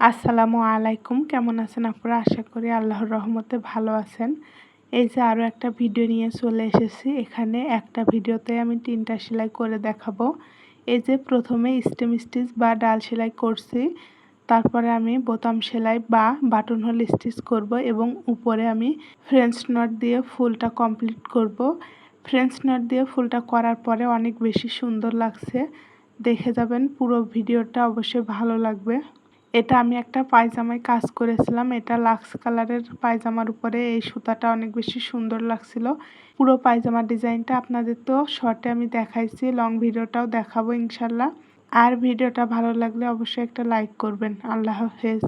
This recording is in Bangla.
আসসালামু আলাইকুম। কেমন আছেন আপনারা? আশা করি আল্লাহর রহমতে ভালো আছেন। এই যে আরও একটা ভিডিও নিয়ে চলে এসেছি। এখানে একটা ভিডিওতে আমি 3টা সেলাই করে দেখাবো। এই যে প্রথমে স্টেম স্টিচ বা ডাল সেলাই করছি, তারপরে আমি বোতাম সেলাই বা বাটন হোল স্টিচ করব এবং উপরে আমি ফ্রেঞ্চ নট দিয়ে ফুলটা কমপ্লিট করব। ফ্রেঞ্চ নট দিয়ে ফুলটা করার পরে অনেক বেশি সুন্দর লাগছে। দেখে যাবেন, পুরো ভিডিওটা অবশ্যই ভালো লাগবে। এটা আমি একটা পায়জামায় কাজ করেছিলাম। এটা লাক্স কালারের পায়জামার উপরে এই সুতাটা অনেক বেশি সুন্দর লাগছিল। পুরো পায়জামার ডিজাইনটা আপনাদের তো শর্টে আমি দেখাইছি, লং ভিডিওটাও দেখাবো ইনশাল্লাহ। আর ভিডিওটা ভালো লাগলে অবশ্যই একটা লাইক করবেন। আল্লাহ হাফেজ।